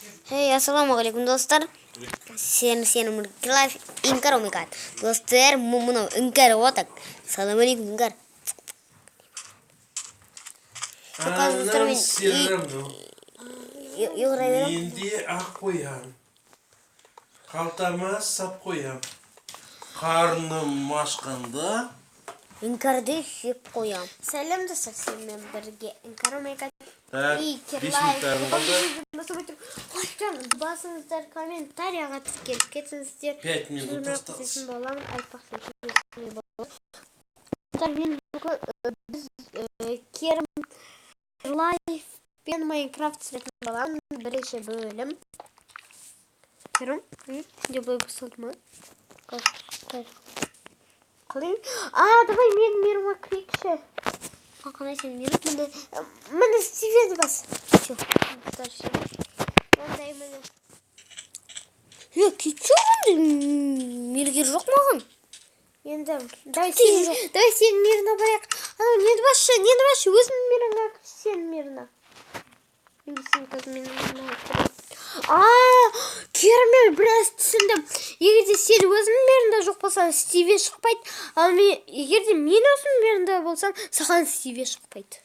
Hey, assalamualaikum dostlar. Sen mırkılar inkar omikat. Dostlar mumunu inkar otak. Assalamualaikum inkar. Çok dostlar Anam sirrim yok raylarım. Endi ak koyam. Kaltama sap koyam. Karnım aşkında. İnkarda şıp koyam. Selam dostlar, sizinle birlikte inkar omikat. Так, İyi ki 5 минуттарым kaldı. Hoş geldiniz. Basınızlar, komentaryaga gelip ketsizler. 5 minut осталось. Sesim bolam, alpaqsın. Ben biz Kerim Life ben Minecraft sesim bolam. Birinci bölüm. Kerim, ne böyle basılma? Kalayım. Давай мен мирма крикші. Kanka sen yürü. Мен Стивен бас. Çok. Onday мен. Ya keçiyorum. Mirgir yok mu? Енді давай сен мирна барайық. Не двашы, өзің мирна, сен мирна. Енді сен қазір мен мирна. Кермел біраз түсіндім. Егер де сен өзің мирна жоқ болсаң, Стиве шықпайды. Ал егер де мен өзім мирна болсам, саған Стиве шықпайды.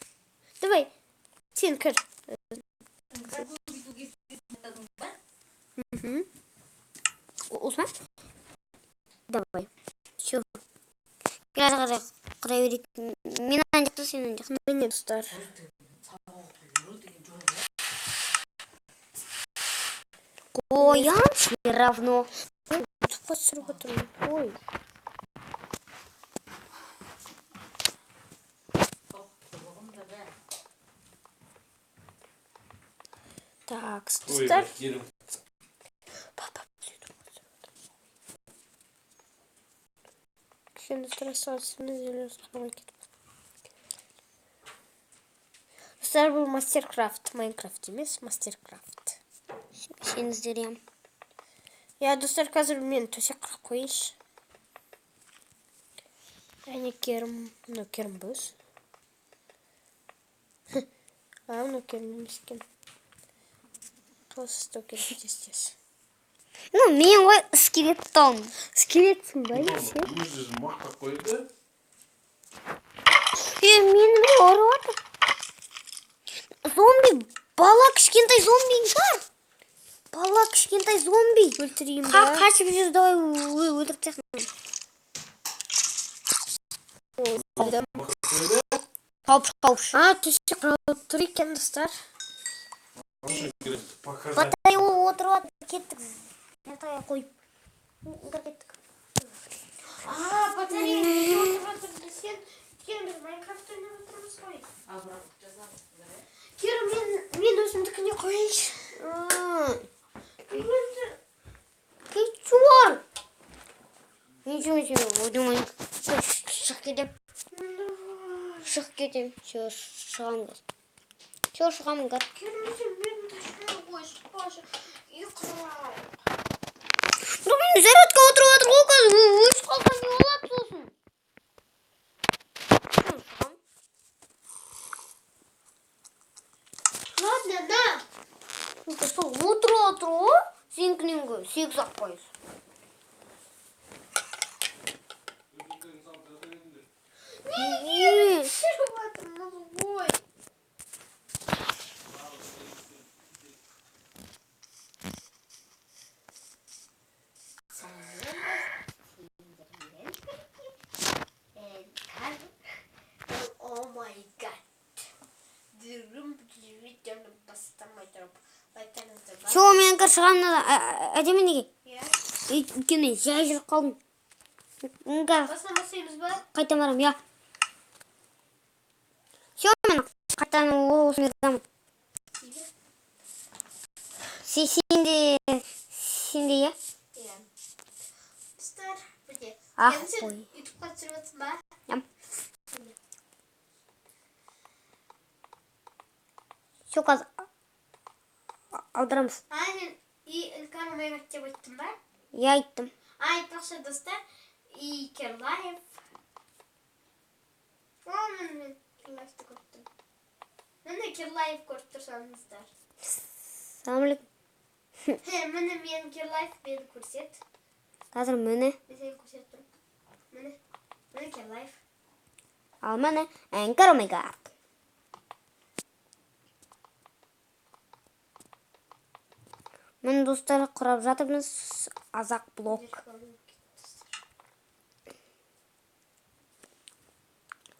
Давай, сен кір. Osman. Давай. Все. Gel kıraya verdik. Min ancak da sen ancak. Міне достар. Koyam все равно. Қосырып отырмын. Ой. Так, Ой, достар. Керім. Şimdi трансляцияны зелёсқаға кетіп. Достар, бұл Мастеркрафт. Майнкрафт емес, Мастеркрафт. Seni izleyeyim. Я, достар, қазір мен төсек құрып қойыншы. Әне Керім, Керім бөз. Керім емес екен. Қаласы істеу керек тез. Ну, мен ғой скелеттон. Скелетсің ба, сен? Өзі мақта қойды. Мені ұрып отыр. Зомби, бала кішкентай зомби бар. Бала кішкентай зомби. Өлтірейін ба? Қашып жүр, давай өлтіріп тастайық. Қауыш. Төсек құрып тұр екен, достар. Батай отырып отыр, кеттік. Батай қойып. Кеттік. Батарея отырып отыр. Сен біз Майнкрафт ойнап отырмыз ғой. Керім, мен өзімдікіне қойыншы. Кечуар. Ничего, ойдымай. Шық кетем. Шық кетем. Шығамын. Шығамын. Керім, мен ташына қой, шықпашы. Ұйқырау. Мен зарядқа отырып отыр ғой қазір. Өшіп қалған не олап сосын. Ладно, на. Отыру. Сенкінен ғой. 8-ақ қойыз. Не, шырып жатырмыз ғой. О май гад. Дұрым видеоны бастамай тұрып. Все, мен шығамын. Әдемі неге? Өйткені жай жүріп қалдым. Бастамасаймыз ба? Қайтам барам, я. Все, мен қайтан осымен дамын. Сенде, я? Достар, бірде. Ақ Енді сен қой. ютубқа түсіріп отырсың ба? Ям. Все, қазір аударамыз. Сен үлкен Майнкрафт деп айттың ба? Я айттым. Айтпақшы достар, Керлайф. Мен Керлайфты көріп тұрмын. Міне Керлайф көріп тұрсаңыздар. Салам алейкум. Міне меніңki лайф мені көрсет. Қазір міне. Мен сені көрсеттім. Меніңki лайф. Ал міне Anchor Omega. Міне достар құрап жатырмыз азақ блок.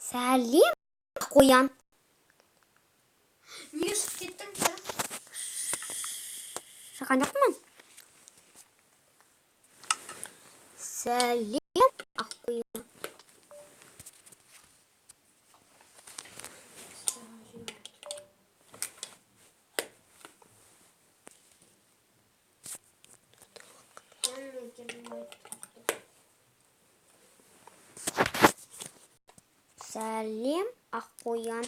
Сәлем қоян. Неге шығып кеттің сен? Шаққан жоқпын. Сәлем қоян. Сәлем қоян.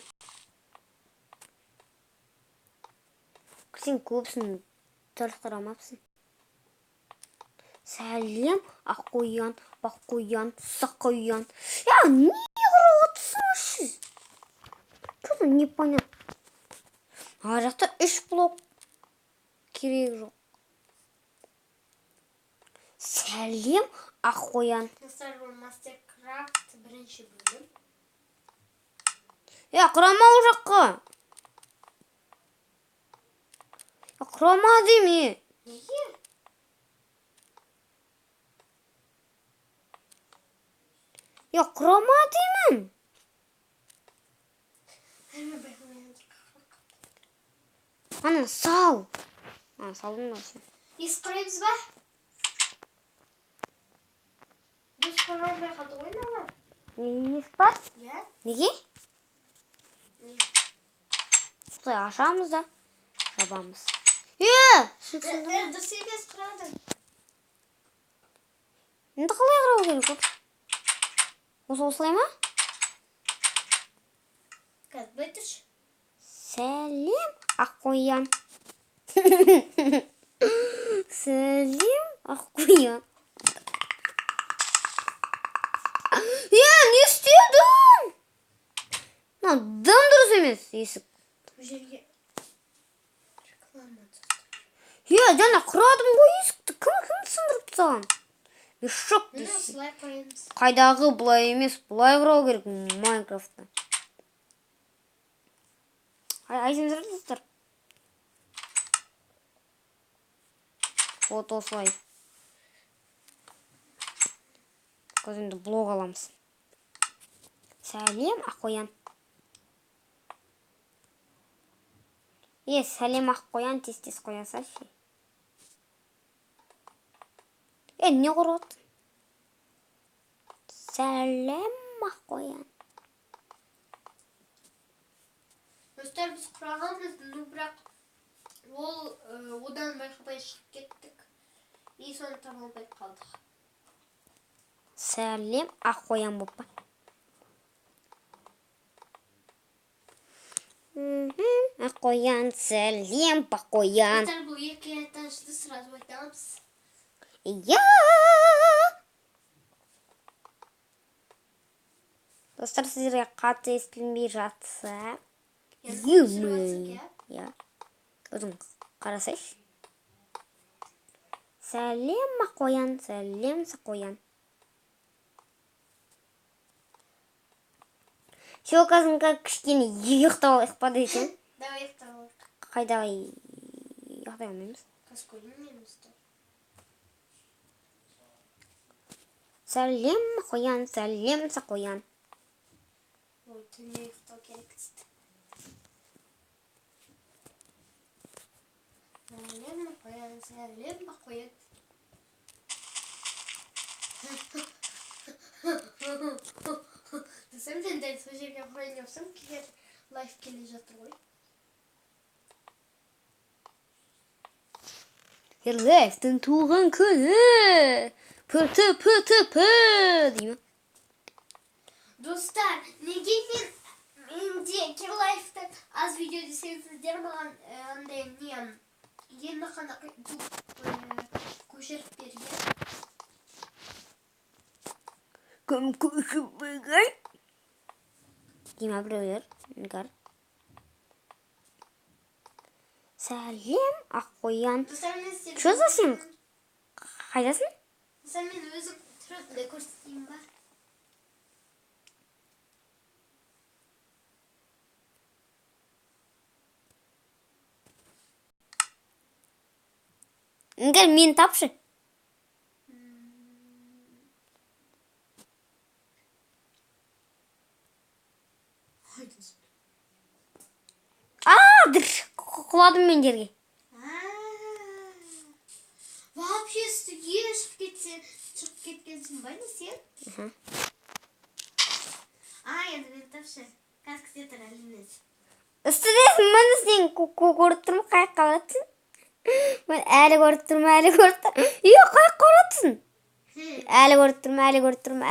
Сен көпсін тұрықтырамапсың. Сәлем қоян, баққоян, саққоян. Я, не құрып отырсың? Что-то непонятно. Ар жақта 3 блок керек жоқ. Сәлем қоян. Достар, бұл Мастеркрафт бірінші бөлім. Я, құрама ол жаққа. Я, құрама деме. Неге? Я, құрама деймін. Ана, сал. Салдың ба сен? Ес құраймыз ба? Біз құрмай қалды ғой нала? Не бар? Иә? Неге? Құлай ашамыз да жабамыз. Дұрыс емес құрадың. Енді қалай қарау керек ол? Осылай ма? Қазір бөйтірші. Сәлем қоян. Сәлем қоян. Не істедің? Дым дұрыс емес есік. Бұл жерге реклама Жаңа құрадым ғой есікті. Кім сындырып тастаған? Шок Міне дейсің. осылай қоямыз. Қайдағы бұлай емес, бұлай құрау керек Майнкрафтта. Айзен достар. Вот осылай. Қазір енді блог аламыз. Сәлем қоян. Сәлем қоян, тез-тез қоя салшы. Не құрады? Сәлем қоян. Достар, біз құрағанбыз, бірақ ол одан байқамай шығып кеттік. И соны таба алмай қалдық. Сәлем қоян болып па? Қоян, сәлем қоян. Достар, бұл екі этажды сразу айтамыз. Достар, сіздерге қатты естілмей жатса, өзің қарасайшы. Сәлем қоян, сәлем қоян. Шелкасынға кішкене ұйықтап па дейсің? Давай ұйықтап. Қайда ұйықтай алмаймыз? Қаскөліміз. Сәлем қоян, сәлем қоян. Ой, түнде ұйықтау керек істі. Сәлем қоян, сәлем қоян. Десем сен дәл сол жерге қойын өпсім, кегер лайф келе жатыр ғой. Лайфтың туған күні. Пы деймі? Достар, неге менде Кирлайфты аз видео десеңіздер маған андай енді қана көшіріп берген. Кім көшіп берген? Деймі біреулер? Сәлем, аққоян. Достар, мен сіздерге- Чоза сен қайдасың? Достар, мен өзім түрімді көрсетейін ба? Іңкәр, мені тапшы. Құладым мен жерге. Вообще үстіге шығып кеткенсің ба не сен? Енді мен тапшы. Как где-то әлінез. Үстідесің, мен сен көріп тұрмын, қайыққа баратсың. Мен әлі көріп тұрмын. Иә, қайыққа баратсың. Әлі көріп тұрмын. Сен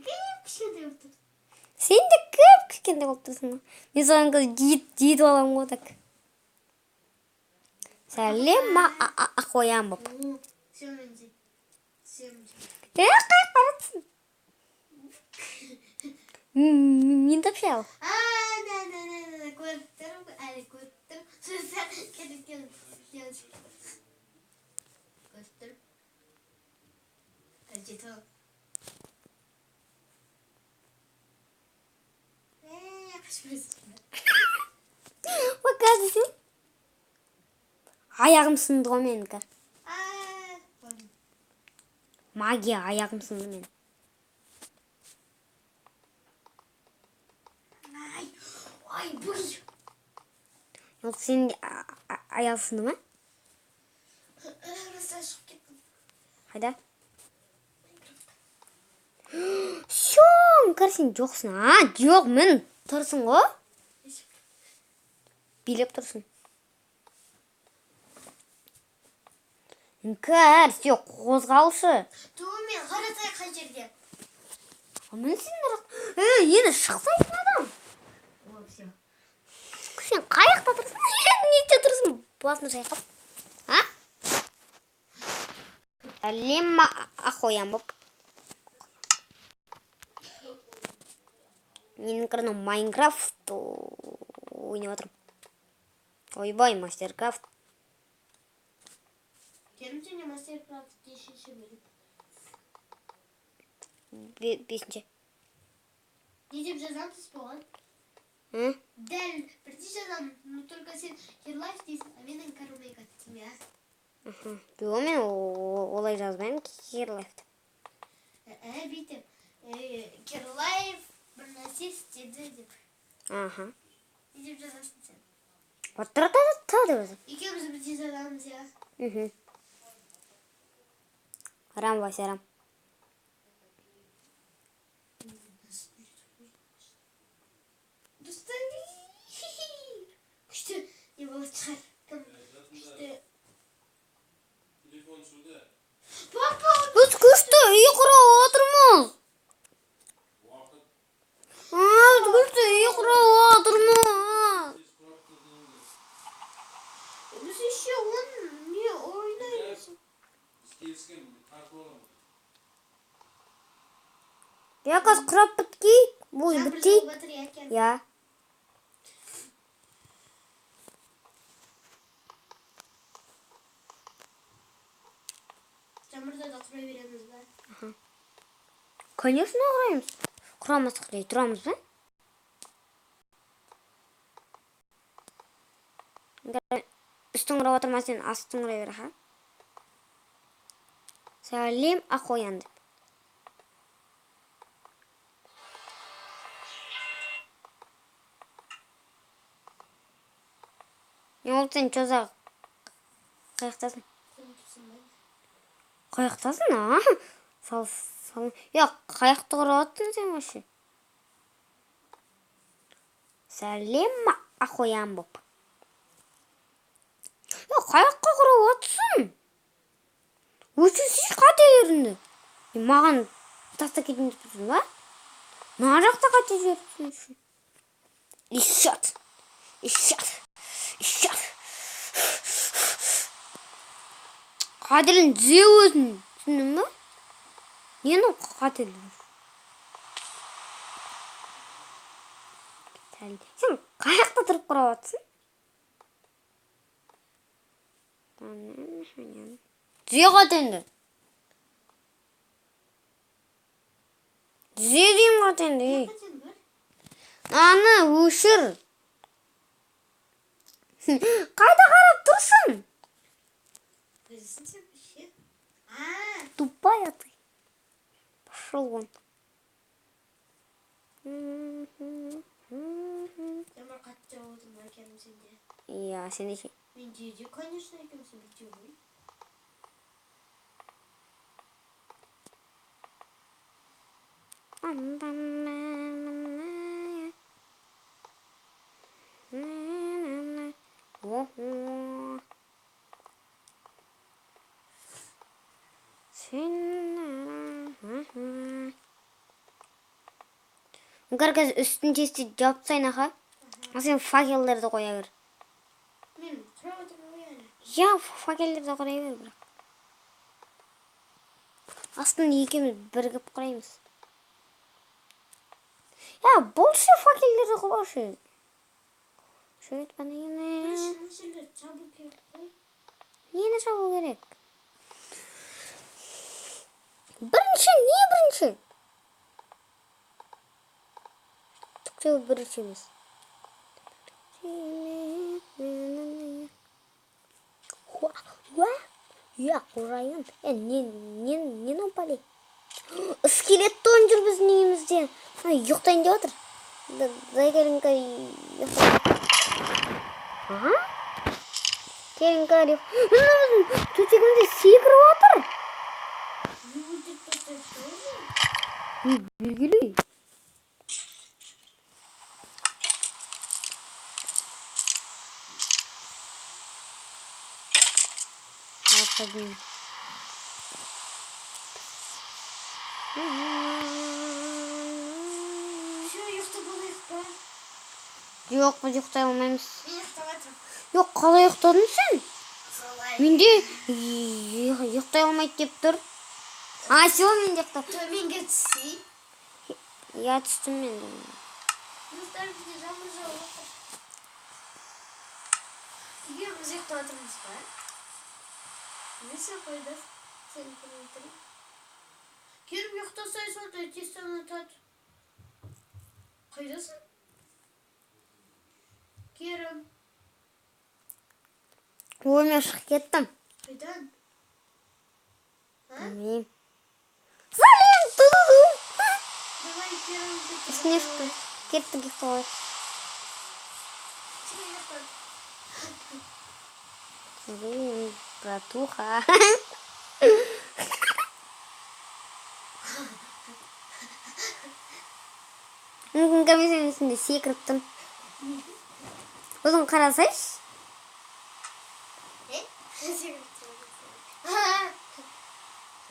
кім кішкентай болып тұрсың? Сен де көп кішкентай болып тұрсың. Мен соған жетіп аламын ғой так. Сәлем, аққоян боп. Сөйменде. Қайыққа баратсың. Мен тапшы ал. Да. Көріп тұрмын, әлі көріп тұрмын. Сөзі келіп. Көріп тұрмын. Жетіп ал. Показывай. Аяғым сынды ғой менің кәр. Магия, аяғым сынды мен. Ай, бұй. Сен аяғы сынды ма? Раса шығып кеттім. Қайда? Шоң, кәр сен жоқсың. Жоқ, мен тұрсың ғой. Билеп тұрсың. Іңкәр, сен қозғалшы. Мен қаратай қай жерде? Мен сен енді шықсайсың адам. Сен қайықта тұрсың? Нете тұрсың? Басын шайқап. Сәлем, аққоян боп. Менің қырына Майнкрафт ойнап отырмын. Ойбай, Мастеркрафт. Керімсене Мастеркрафт дешінші бөліп. Бесінші. Не деп жазамсыз болған? Дәл бірде жазам, но только сен Керлайф дейсің, а менің Карумайка дейсің, я? Жоқ, мен олай жазбаймын, Керлайфты. Бүйтіп, Керлайф бір нәрсе істеді деп. Не деп жазасың сен? Тұр деп жазам. Екеуміз бірде жазамыз, я? Рам, Вася, рам. Достар, күшті не болады шығар. Күшті. Телефон шуды. Папа! Біз күшті үй құрып отырмыз. Уақыт. Біз күшті үй құрып отырмыз. Біз еще он не ойнаймыз. Келіскен тартып аламын. Я қазір құрап біткейік. Бұл біттейік. Я. Жамырда да құра береміз ба? Конечно, құраймыз. Құрамасақ дей тұрамыз ба? Үстің құрап отырма, сен астың құра бер, ха? Сәлем, аққоян деп. Не ол сен чоза қайықтасың? Қайықтасың, Сал. Қайықты құрап отырсың сен өші. Сәлем, аққоян боп. Қайыққа құрап отырсың. Өші сіз қателерінді. Маған таста кетін деп тұрсың ба? Мына жақта қате жіберіпсің үшін. Ишат. Қателін түзе өзін. Түсіндің ба? Нені қателін? Сен қаяқта тұрып құрап отырсың? Düzeye katendi. Düzeye diyeyim katendi. Kaçın var? Anı uşur. Kayda karab dursun. Kızısın sen bir şey. Тупая ты. Пошел вон. Jamar kaçça oldum ben kendim sende. Я seni şey. Ben cici конечно ikimizin bitiyorum. Herkes üstün çizdi cevap sayın aha. Sen fakirleri de koyabilir. Benim kravatım o yani. Ya fakirleri de koyabilir bırak. Aslında ikimiz birgip koyayımız. Ya bolsa fakirleri koyar. Şöyle bana yine. Mesela çabuk yapın. Yine çabuk gerek. Niye birinci? Çok çabuk birincimiz. Ya Ryan, ne напали? Скелет тонжыр біздің үйімізде. Ұйықтайын деп отыр. Дай келіңка ұйықтайын. Келіңка ұйықтайын. Төсегімізде секіріп отыр. Білгілі. Aferin. Şu yurtta bulayık mı? Yok, ұйықтай алмаймыз. Ben yurttavatım. Yok, қалай ұйықтадың сен? Солай. Менде ұйықтай алмайды деп тұр. Все, мен де ұйықтап. Төменге түсейін. Я түстім мен де. Yurtlar bize jamur olur. Biz yurttavatımız var. Neyse koydu. Seni koydu. Kerim yurtta sayısı orada. Testanı tat. Koydasın. Kerim. Ой, мен шығып кеттім. Қайдан? Білмеймін. Салем! Давай Керім. Үстіне шықты. Кеттік ұйықтап. Сен ұйықтат. Блин, братуха. Мүмкін комиссияның үстінде секіріп тұрмын. Өзің қарасайшы.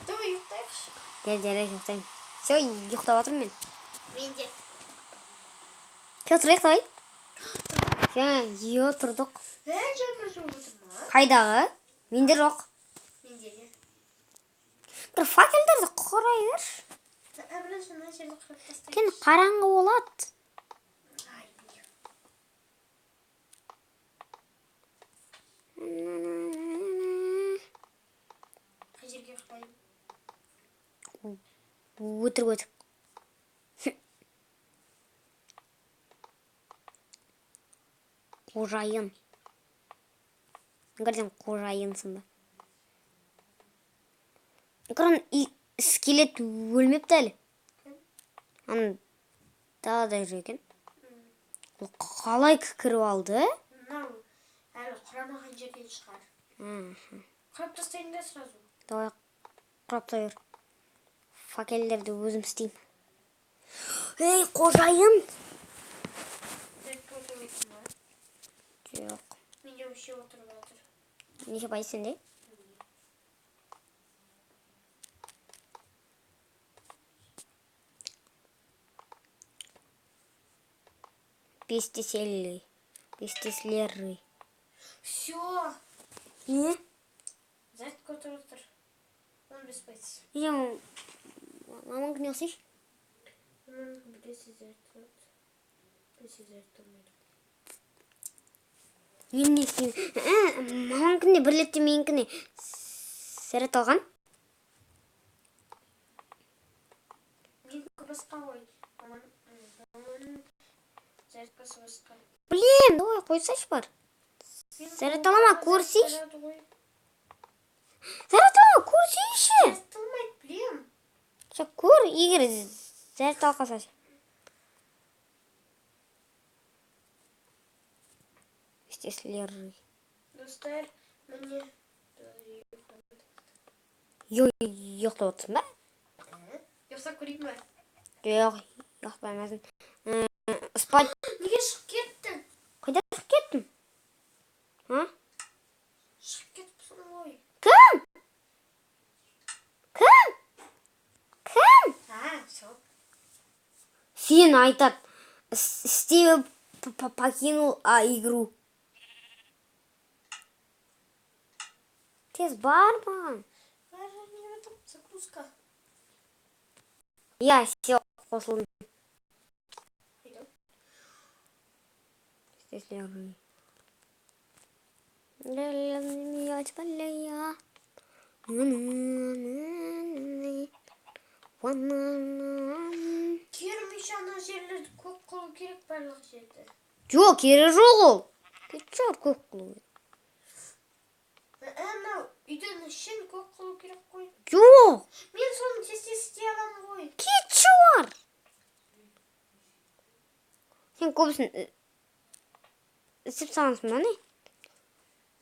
Давай ұйықтайықшы. Жарайды, ұйықтаймын. Все, ұйықтап отырмын мен. Мен де. Все, тұрайық давай. Тұрдық. Jamur отырма. Қайдағы? Менде жоқ. Мен де. Бір факелдерді құрай берші. Әбілі шына жерді қырып тастайық. Кен қараңғы болады. Ай, қай жерге ұйықтайын? Өтірік. Қожайын. Көрсем қожайынсың ба? Қырын скелет өлмепті әлі. Аны далада жүр екен. Ол қалай кіріп алды? Мынау әлі құрамаған жерден шығар. Құрап тастайын да сразу. Давай құраптай бер. Факелдерді өзім істеймін. Ей, қожайын! Дәтке отырмайтын ба? Жоқ. Мен де өше отырып жатыр. Неше пайыз сенде? Бестеселері. Все. Не? Дәтке отырып отыр. 15 пайыз. Мамаң не ұқсайш? Біресе зәртті. Біресе зәртті. Мен не істеймін? Мамаң күнде бір бірлетті менікіне сәрет алған. Менікі басқа ғой. Маманың зарядкасы басқа. Блин, давай қойсайшы бар. Сәрет алама, көрсейші. Сәрет алама, көрсейші. Зарядты алмайды, білем. Көр, егер сәрет алқасашы. Істесілер. Достар, міне. Йоқтап отырсың ба? Жоқса көрейін бе? Жоқ, йоқтамасын. Спать. Неге шығып кеттің? Қайда шығып кеттім? А? Шығып кетіпсің ғой. Кім? Кім? Кім? Сол. Сен айтат. Стив покинул игру. Тез бар маған. Загрузка. Я все қосылдым. Істесілер. Керім еще ана жерлерді көк қылу керек барлық жерді. Жоқ, кері жоқ ол. Кетшір көк қылу. Анау үйдің ішін көк қылу керек қой. Жоқ. Мен соны тез істей аламын ғой. Кетші бар. Сен көбісін істеп сағансың ба не?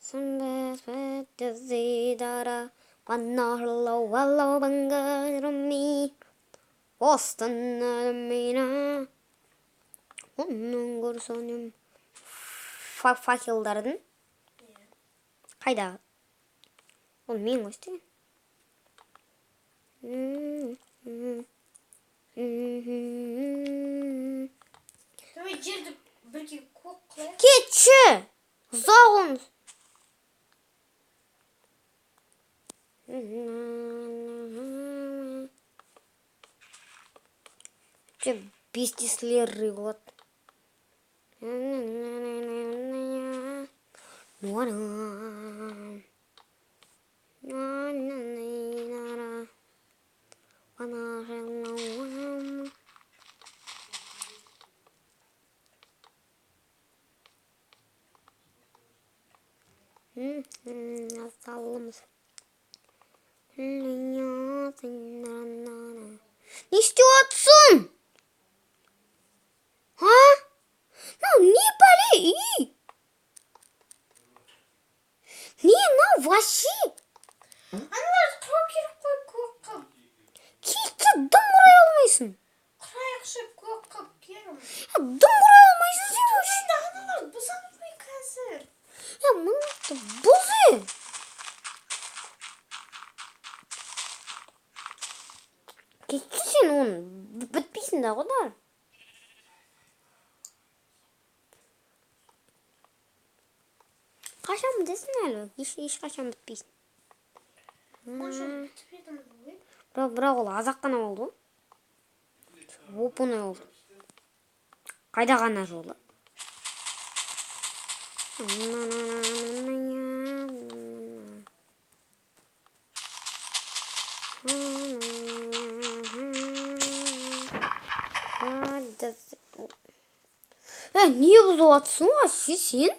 Сонда спәтті зидара Ваннарлы валлы бангырми Останы мина Оның көрсөнім факелдардың қайда? Ол мен ғой істеген. Давай жерді бірге көк қылайық. Кетші! Ұзағын! Бестислері болады. Салымыз. Не істеп отырсың? А? Не пали? Не, вообще? Аналарды құрау керек қой көк қып. Кетші, дым құрай алмайсың. Құрайықшы көк қып керім. Дым құрай алмайсың сен өш. Аналарды бұзам ғой қазір. Мұны бұзы. Кетші сен оны бітпейсің да құдар. Қашан бітесің әлі? Еш қашан бітпейсің. Может, бітпеді ғой? Бірақ ол азақ қана болды. Оп-оңай oldu. Қайда ғана жолы? Не бұзып атсың вообще сен?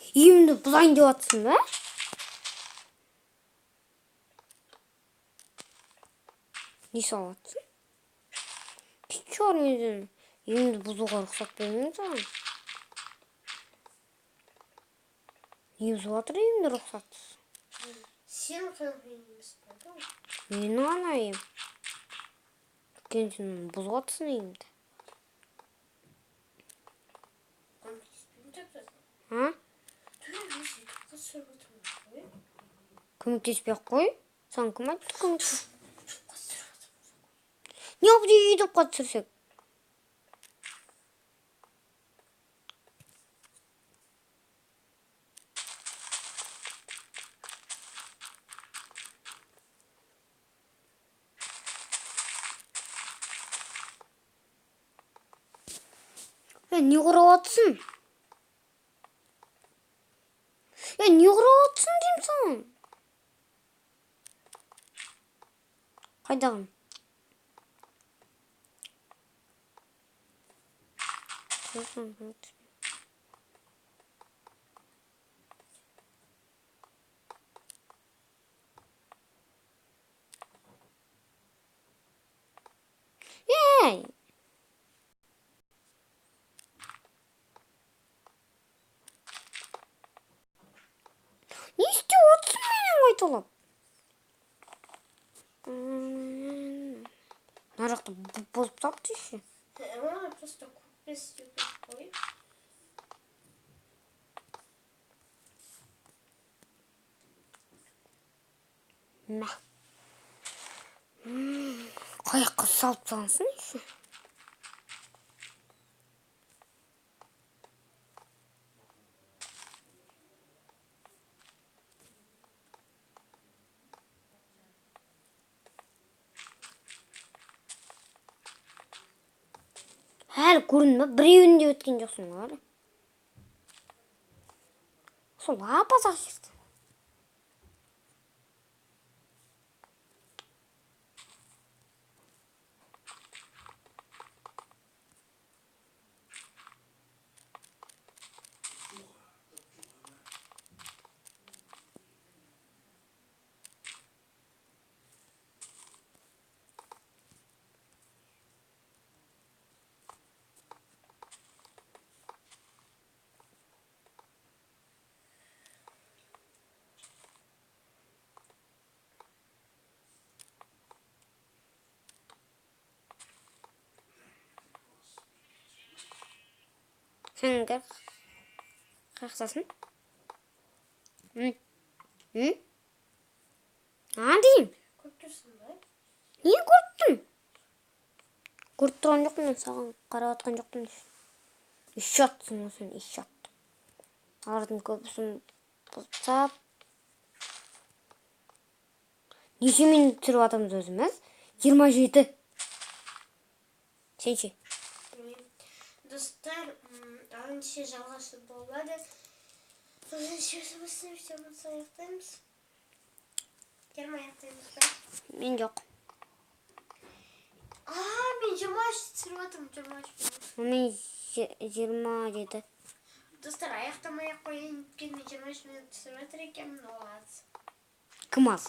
Үйімді бұзайын деп атсың ба? Не салып атсың? Чор менен үйімді бұзуға рұқсат бермеймін саған. Не бұзып атыр үйімді рұқсатсыз? Сен қылып емес болды ғой. Мені ғана үйім. Сен бұзып атсың үйімді. Көмектеспей-ақ қой. Саған кім айтты көмектеспей? Не бұл үйдіп қатсырсек? Не құрап атсың? не құрап отырсың деймін саған. Қайдағым? Ей! Не істеп отырсың менен қайталап? Мына жақты бұзып тастапты еще. Можно просто купить такой. Мә. Қаяққа салып тастағансың еще. Әлі көрінді ме? Біреуін де өткен жоқсың ғой. Сол апа-сақ жерді. Sen gel. Қақсасын? Дейм. Көріп тұрсың ба? Не көрттің? Көріп тұрған жоқпын, мен саған қарап атқан жоқпын. Ишаттың сен, ишат. Ардың көбісін бұзсап. Неше минут түсіріп атамыз өзіміз? 27. Сен ше? Достар, аңше жалғасы болады. Сөзімізді видеомызды аяқтаймыз. Керім аяқтаймыз ба? Мен жоқ. Мен 23 түсіріп атырмын, 23 Мен 27. Достар, аяқтамай-ақ қояйын, өйткені 23 минут түсіріп атыр екенмін, ол аз. Кім аз?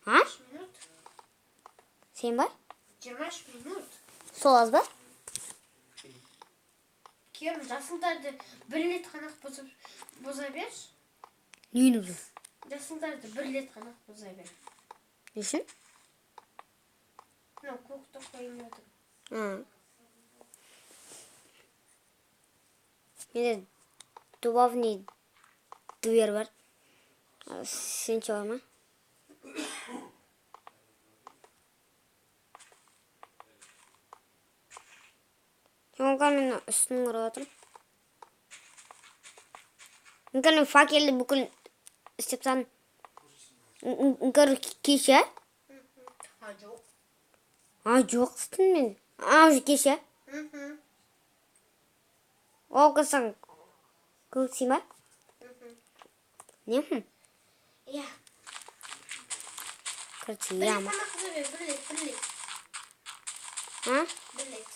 А? 23 минут. Сен ба? 23 минут. Сол аз ба? Керім, жасылдарды бір рет қана бұза берші. Нені бұл? Жасылдарды бір рет қана бұза бер. Не үшін? Мынау көкті қойын өтіп. Менде добавный дверь бар. Сенше бар ма? Оңға мен үстін ұрып отырмын. Мүмкін мен факелді бүкіл істеп сан. Мүмкін кеше? Жоқ. Жоқ істін мен. Уже кеше? Ол қылсаң көксей ма? Не? Иә. Короче, Бір рет яма. қана бұза бер, бір рет. А? Бір рет.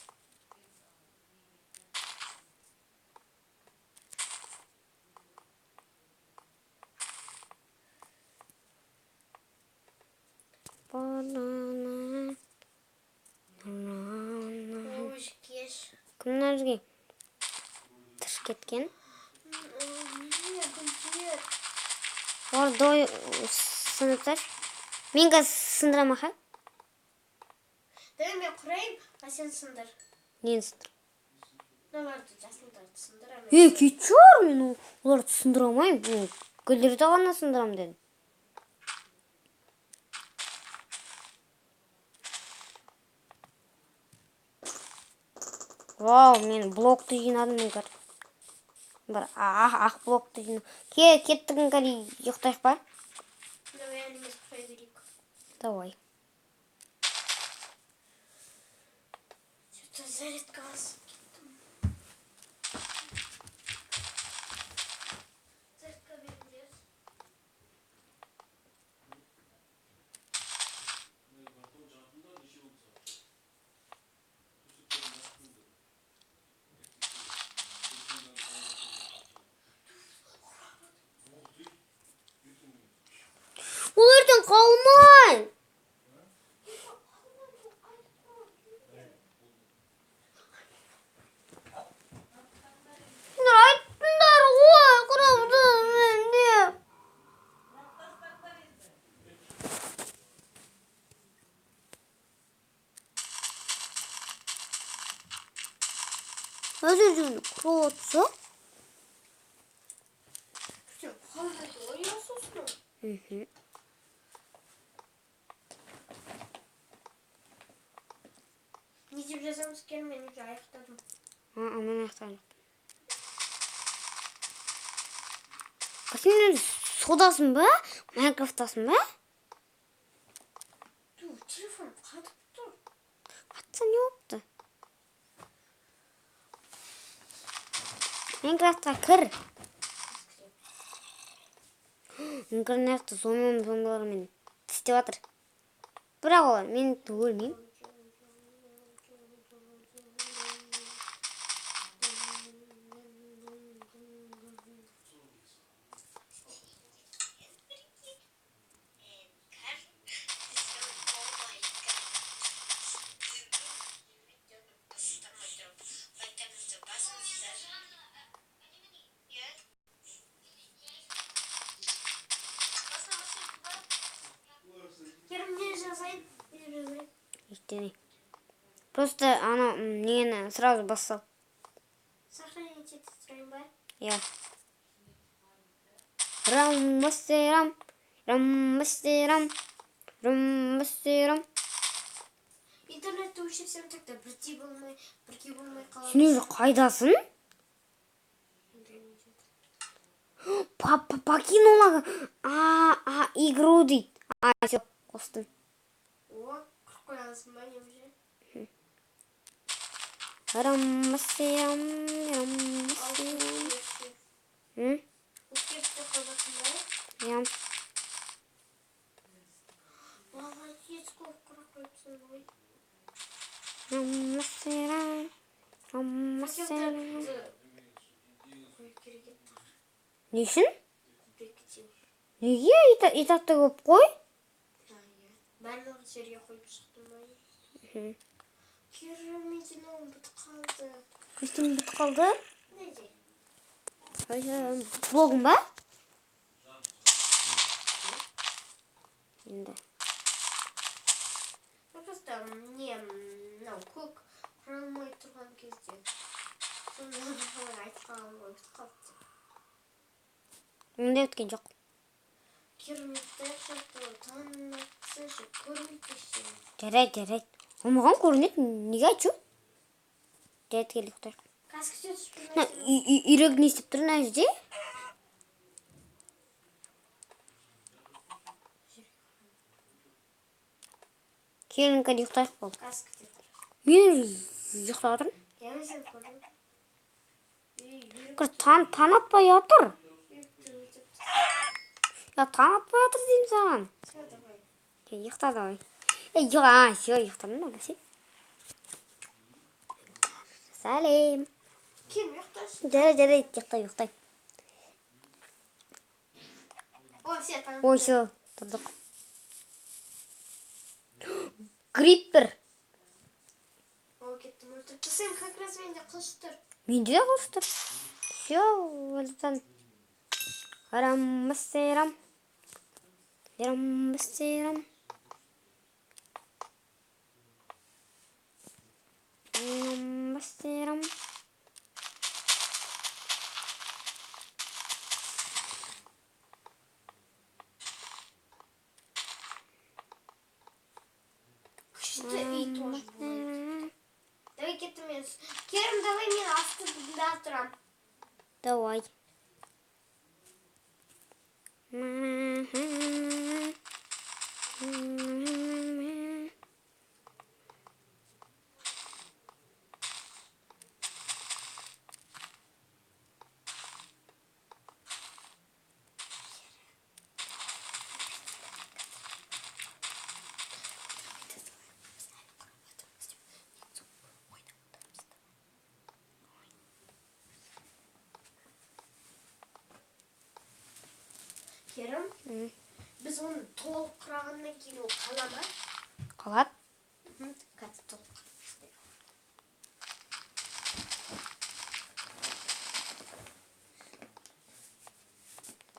Банана. Ой, кеш. Кімнен өзге? Тыш кеткен. Не, гүлдер. Ордой сыныптар. Мен қазір сындырам аха. Давай мен құрайын, а сен сындыр. Нені сындыр? Мыналарды жасылдарды сындырамын. Кетшор, мен оларды сындыра алмаймын. Гүлдерді ғана сындырам дедім. Вау, мен блокты жинадым мүмкір. Бір ақ блокты жинадым. Кеттігін кәлі ұйықтайық па? Давай әніміз құрай берейік. Давай. Что-то зарядка аз кеттім. Зарядка беріңдер. Өзі құрып отырса. Сен қандай ойнасың? Мхм. Не деп жазамыз екен, мен уже аяқтадым. Мен аяқтадым. Сен содасың ба? Майнкрафттасың ба? Телефон қатып тұр. Қатса не болыпты? Майнкрафтқа кір. Интернетті зомбилармен тістеп жатыр. Бірақ олар мен өлмеймін. Керім не жазайын? Не жазайын? Ештеңе. Просто ана нені сразу бассал. Сохранить етіп сұрайын ба? Я. Рам-мастерам. Рам-мастерам. Рам-мастерам. Интернетті өшірсем тақта бірге болмай қаламыз. Сен уже қайдасың? Покинула игру дейді. Все, қостым. О, құрып қоямызын ба, не уже? Рам-мастерам. Рам-мастерам. Өткерісті қойбасын ба? Я. Молодец, көп құрып қойыпсың ғой. Рам-мастерам. Рам-мастерам. Қойып керек еді. Не үшін? Бекітем. Неге итатты көп қой? Барлық жерге қойып шықтым ба? Керемет, мынау бітіп қалды. Костюм бітіп қалды. Неде? Блогың ба? Енді. Просто не, мынау көк құралмай тұрған кезде. Сонда айтқаным ғой, бітіп қалды. Ондай өткен жоқ. Кереметтер шақты танытсыншы, көрмейтеші. Жарайды. Олмаған көрінеді. Неге айтшы? Жарайды, келдік тұр. Кәскі түспін Үйрек не істеп тұр мына жерде? Келін кәде ұйықтайық бол. Кәскі деп. Мен ұйықтап отырмын. Яғни сен көрдің. Таң атпай жатыр. Ya таң атпай жатыр деймін саған. Ұйықта давай. Все, ұйықтадың ба сен? Сәлем. Кем ұйықтасын? Жарайды, ұйықтай. О, все, таң. Ой, все, тұрдық. Криппер. О, кеттім өлтіріп. Сен как раз менде қылыш тұр. Менде де қылыш тұр. Все, өлтірден. Рам-мастерам. Рам-мастерам. Рам-мастерам. Күшті үй тоже болады. Давай кеттім мен. Керім, давай мен астында тұрам. Давай. Керім, біз оны толық құрағаннан кейін ол қала ма? Қалады. Қазір толық.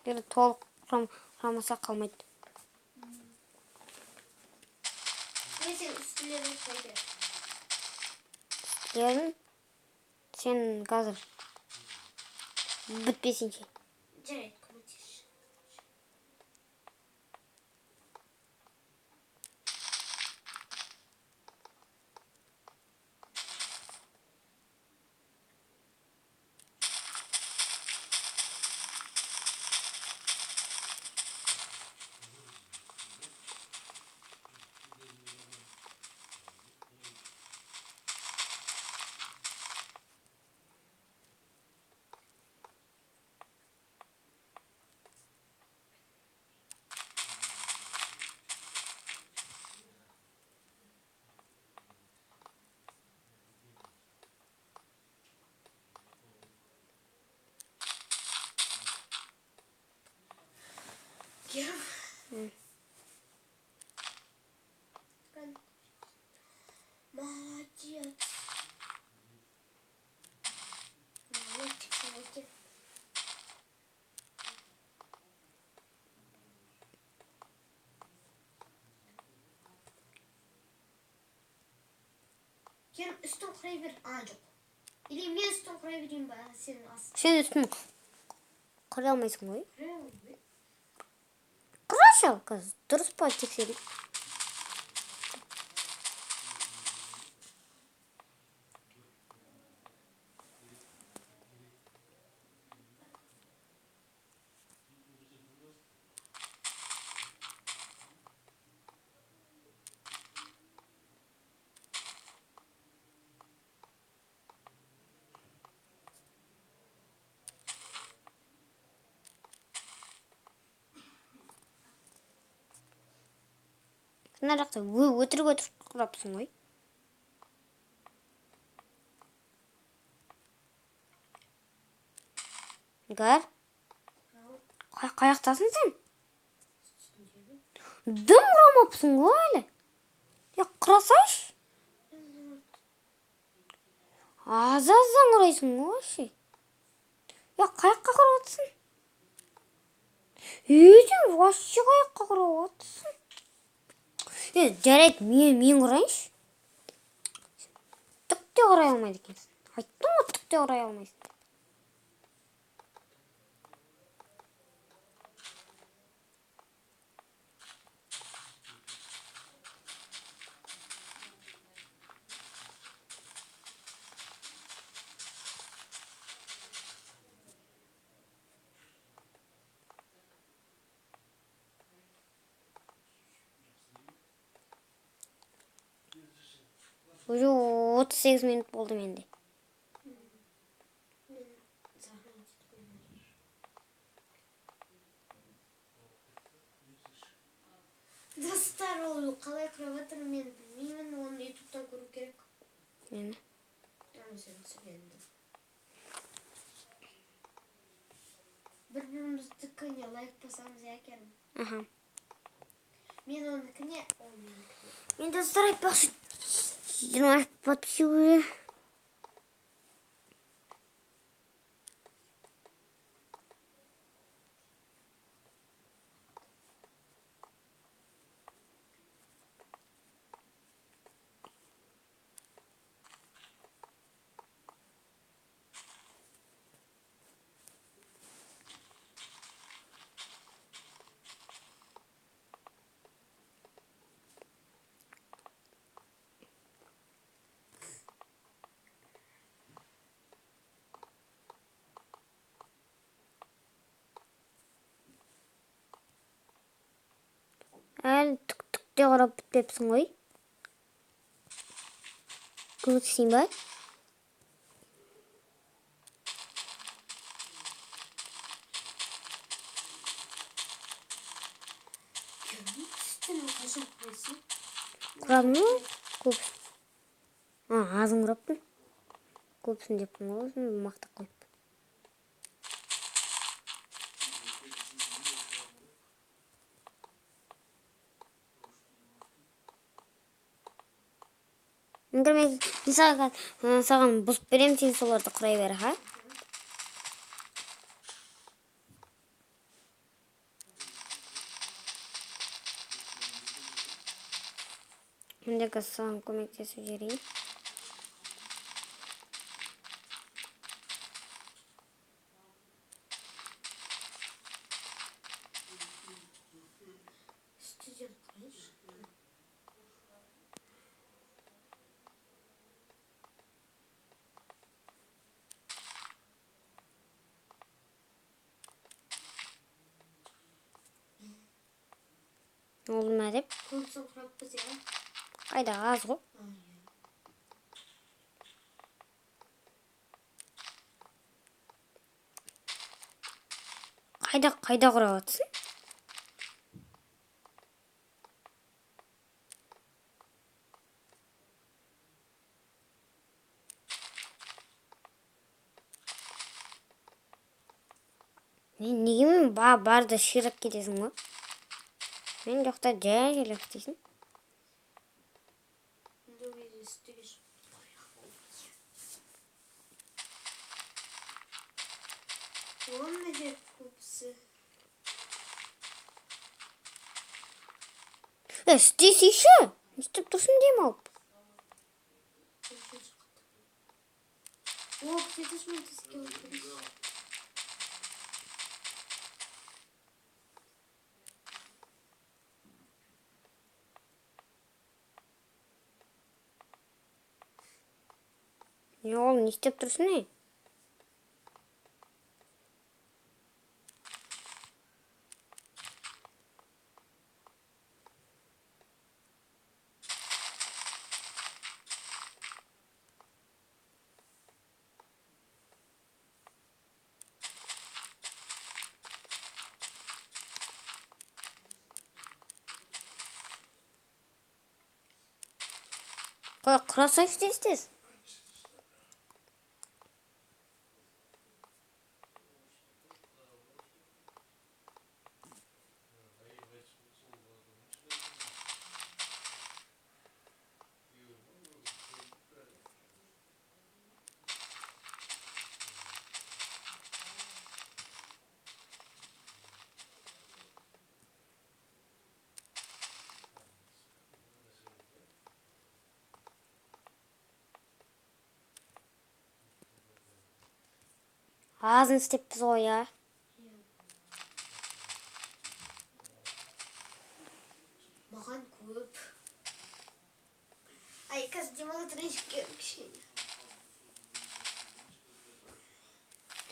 Егер толық құрамаса қалмайды. Мен сен үстілерін қойды. Үстілерін Сен қазір бітпесінше. Жарайды, көмектесші. Керім. Молодец. Молодец, молодец. Керім, үстін құрай бер. Жоқ. Или мен үстін құрай берейін ба? Сен астын. Сен үстін құра алмайсың ғой. Құрай алмай. Құрашы ал қазір. Дұрыс па тексерейік. Мына жақта өтірік құрапсың ғой. Гар? Қаяқтасың сен? Дым құрамапсың ғой әлі. Я құрасайшы. Аз-аздан құрайсың ғой ше. Я қаяққа құратсың? Сен вообще қаяққа құратсың? Жарайды, мен құрайыншы. Түк те құрай алмайды екенсің. Айттым ғой, түк те құрай алмайсың. Уже 38 минут болды менде. Достар, ол қалай құрап жатыр, мен білмеймін, оны ютубтан көру керек. Нені? Сен түсіргенді. Бір-біріміздікіне лайк басамыз, я Керім. Аха. Мен оныкіне, ол менікіне. Мен достар айтпақшы. 20 подписчик уже. Әлі түк-түкте қарап бітпепсің ғой. Көмектесейін ба? Керім, түстің қашан құрайсың? Құрадың ғой? Көпсін. Азын құраппын. Көпсін деппін ғой, мақтап қойып. Мен саған бұзып берем, сен соларды құрай бер, ха? Мен де қазір саған көмектесіп жіберейін. Ne oldu Meryem? Көбісін құраппыз ya. Қайда аз ғой. Қайда құрап жатсың? Неге мен барда ширап кетесің ғой? Мен жоқта жай келіп істейсің. Оған не деп көбісі? Істесейші. Не істеп тұрсың деймін алып. О, кетеш мен теске отырмыз. Не ол не істеп тұрсың не? Құрасайшы тез. Азын істеппіз ғой я. Маған көп. Ай, қазір демалып тұрайыншы кішкене.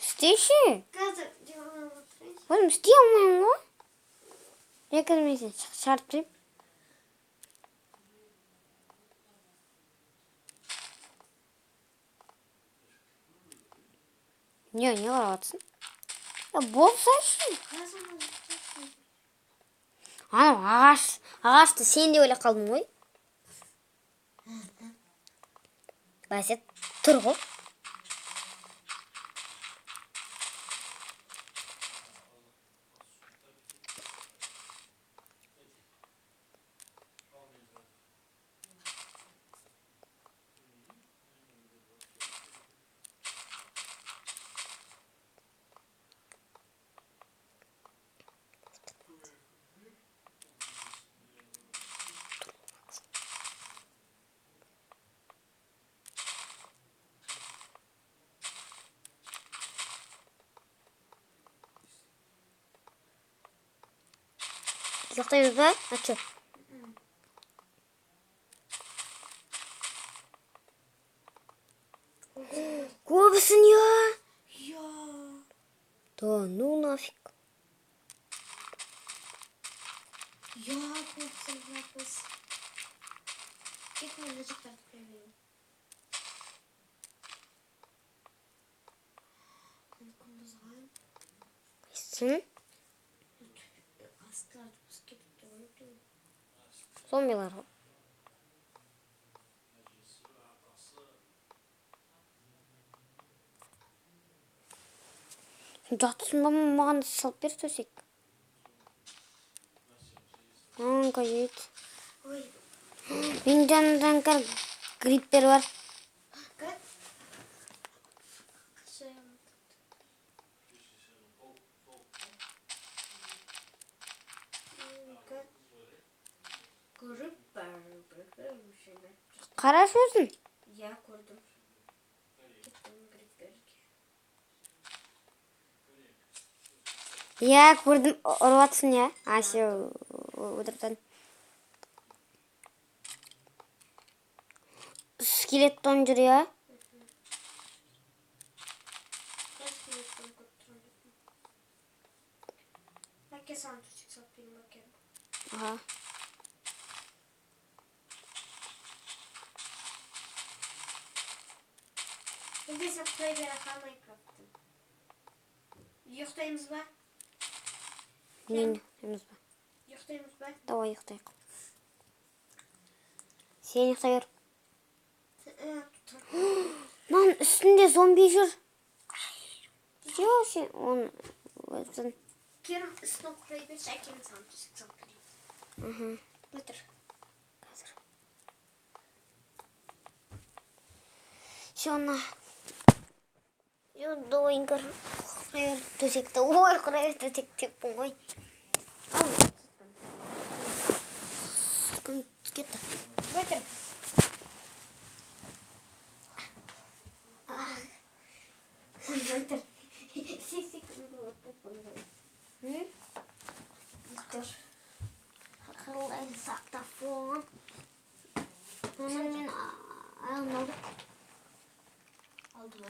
Істейші. Қазір демалып тұрайыншы. Өзім істей алмаймын ғой. Екірмесен шарт біліп. Не қарап жатсың? Болсайшы. Қазір Анау ағашты сен де ойлап қалдың ғой. Бәсе тұр ғой. Жоқтаймыз ба? Ачу. Көбісін я. Я. Да ну нафиг. Я көбісін құраппыз. Тек мен жақтарды көрмеймін. Күндізған. Қайсың? Астыларды біз кетіп тұрмын. Зомбилар ғой. Жатсың ба маған салып бер төсек. Қажет. Ой. Менің жанымдан гриппер бар. Как? Қашайым. Көріп бір мүшені. Қарашы өзің. Я көрдім. Кеттім грипперге. Я көрдім. Ұрып жатсың я. Асы отырдан. Скелеттон жүр я. Әке саған төсек салып берейін бәке. Aha. Neyse play bir akar Minecraft'ın. Yoktayımız var. Ne? Henüz var. Yoktayımız var. Давай ұйықтайық. Сен ұйықтай бер. Lan üstünde zombi жүр. Yok sen onu özün. Kerem ısınıp play bir şekerin sanmışsın. Götür. Қазір. Sonra давай ингар. Төсекті. Ой, құрайыр төсек теппін ғой. Ал. Кетті. Götür. Götür. Götür. Akıllı saktafon. Onun ben almadım. Aldım.